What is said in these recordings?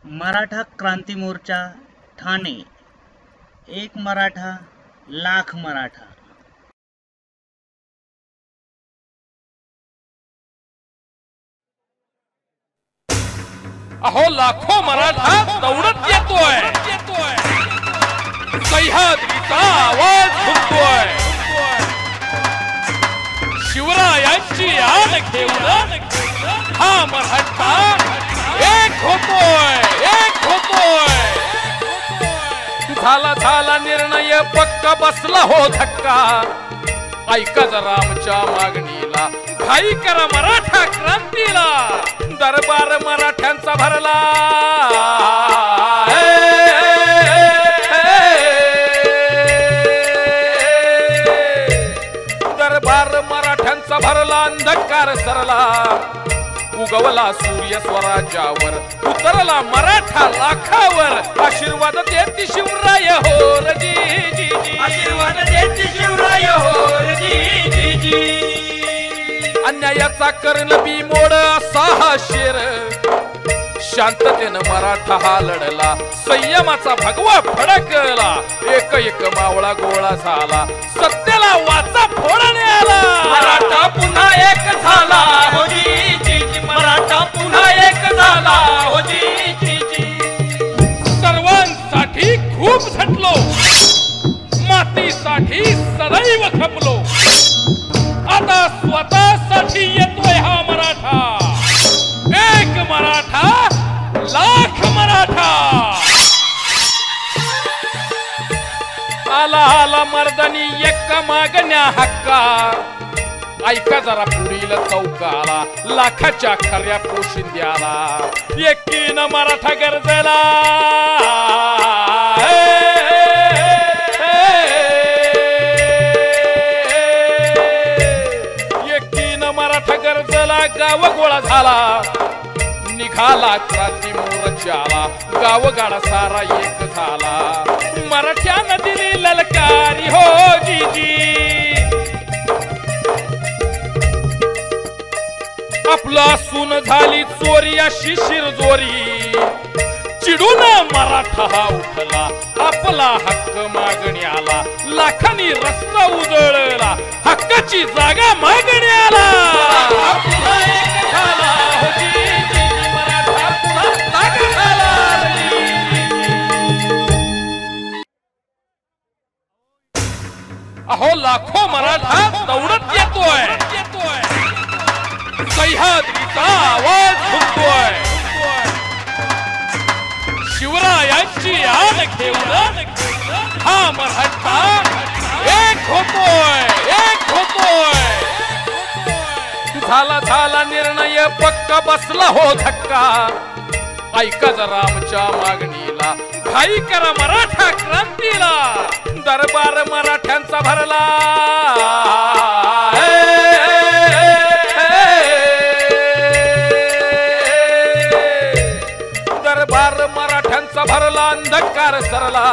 मराठा क्रांती मोर्चा ठाणे, एक मराठा लाख मराठा। अहो लाखो मराठा दौडत येतोय, सह्याद्रीचा आवाज घुमतोय, शिवरायांची आण घेऊन हा मराठा एक होतोय, एक होतोय। झाला निर्णय पक्का, बसला हो धक्का, ऐका जरा आमच्या मागणीला, घाई करा मराठा क्रांतीला, दरबार मराठ्यांचा भरला, दरबार मराठ्यांचा भरला, अंधकार सरला, उगवला सूर्य स्वराज्यावर, उतरला मराठा लाखावर, आशीर्वाद देती शिवराय होर जी जी जी, आशीर्वाद देती शिवराय होर जी जी जी। अन्यायाचा कर्ण बिमोड असा हा शेर, शांततेनं मराठा हा लढला, संयमाचा भगवा फडकला, एक एक मावळा गोळा झाला, सत्याला वाचा फोडणे आला, मराठा पुन्हा एक झाला हो जी जी जी, मराठा पुन्हा एक झाला हो जी जी जी। सर्वांसाठी खूप झटलो, मातीसाठी सदैव खपलो, आता स्वतःसाठी येतोय हा मराठा, एक मराठा लाख मराठा। आला आला मर्दानी एक मागण्या हक्का, ऐका जरा पुढील चौकाला, लाखाच्या खऱ्या पोशिंद्याला, एकीनं मराठा गरजेला, एकीनं मराठा गरजेला, गाव गोळा झाला, निघाला क्रांती मोर्चाला, गावगाडा सारा एक झाला, मराठ्यानं दिली ललकारी हो जी जी। आपला सून झाली चोरी अशी शिरजोरी, चिडून मराठा हा उठला, आपला हक्क मागण्याला, लाखांनी रस्ता उजळला, हक्काची जागा मागण्याला, पुन्हा एक झाला हो जी जी, मराठा पुन्हा जागा झाला। अहो लाखो मराठा दौडत येतोय, सह्याद्रीचा आवाज घुमतोय, शिवरायांची आण घेऊन हा मराठा एक होतोय, एक होतोय। झाला निर्णय पक्का, बसला हो धक्का, ऐका जरा आमच्या मागणीला, घाई करा मराठा क्रांतीला, दरबार मराठ्यांचा भरला, दरबार मराठ्यांचा भरला, अंधकार सरला,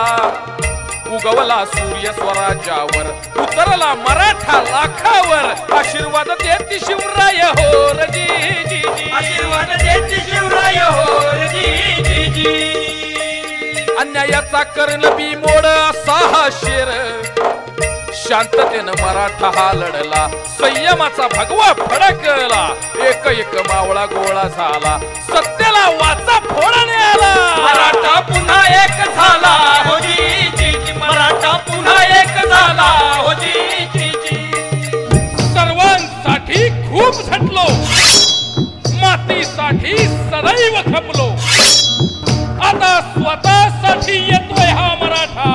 उगवला सूर्य स्वराज्यावर, उतरला मराठा लाखावर, आशीर्वाद देती शिवराय होर जी जी जी, आशीर्वाद देती शिवराय होर जी जी जी। अन्यायाचा कर्ण बिमोड असा हा शेर, शांततेनं मराठा हा लढला, संयमाचा भगवा फडकला, एक एक मावळा गोळा झाला, सत्याला वाचा फोडणे आला, मराठा पुन्हा एक झाला हो जी जी जी, मराठा पुन्हा एक झाला हो जी जी जी। सर्वांसाठी खूप झटलो, मातीसाठी सदैव खपलो, आता स्वतःसाठी येतोय हा मराठा,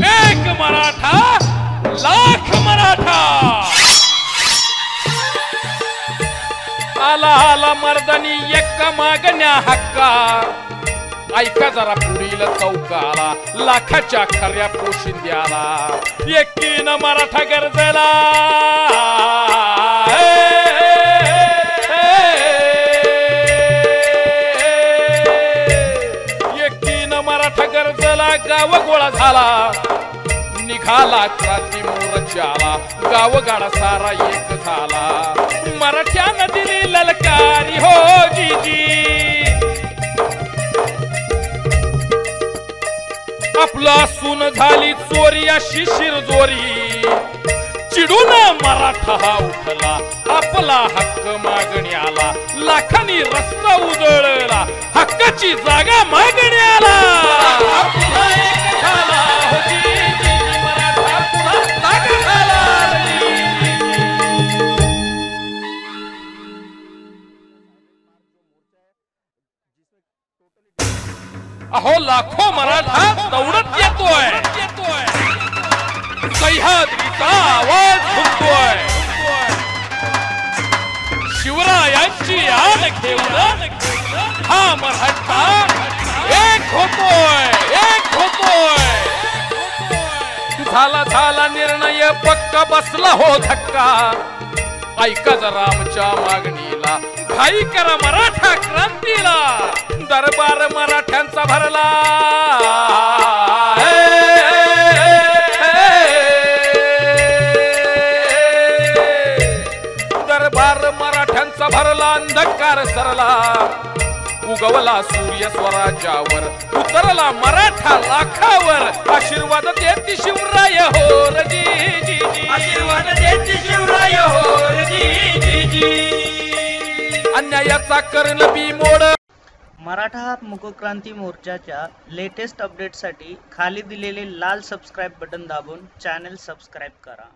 एक मराठा लाख मराठा। आला आला मर्दानी एक मागण्या हक्का, ऐका जरा पुढील चौकाला, लाखाच्या खऱ्या पोशिंद्याला, एकीनं मराठा गरजेला, एकीनं मराठा गरजेला, गाव गोळा झाला, निघाला क्रांती मोर्चाला, गावगाडा सारा एक झाला, मराठ्यानं दिली ललकारी हो जी जी। तुला सून झाली चोरी अशी शिरजोरी, चिडून मराठा हा उठला, आपला हक्क मागण्याला, लाखांनी रस्ता उजळला, हक्काची जागा मागण्याला. अहो लाखो मराठा दौडत येतोय, सह्याद्रीचा आवाज घुमतोय, शिवरायांची आन घेऊन हा मराठा एक होतोय, एक होतोय. झाला निर्णय पक्का, बसला हो धक्का, ऐका जरा आमच्या मागणीला, घाई करा मराठा क्रांतीला. दरबार मराठ्यांचा भरला, दरबार मराठ्यांचा भरला, अंधकार सरला, उगवला सूर्य स्वराज्यावर, उतरला मराठा लाखावर. आशीर्वाद देती शिवराय हो रजी जी जी, आशीर्वाद देती शिवराय हो रजी जी जी. अन्यायाचा कर्ण बीमोड. मराठा मुकक्रांती मोर्चाच्या लेटेस्ट अपडेटसाठी खाली दिलेले लाल सबस्क्राईब बटन दाबून चॅनल सबस्क्राईब करा.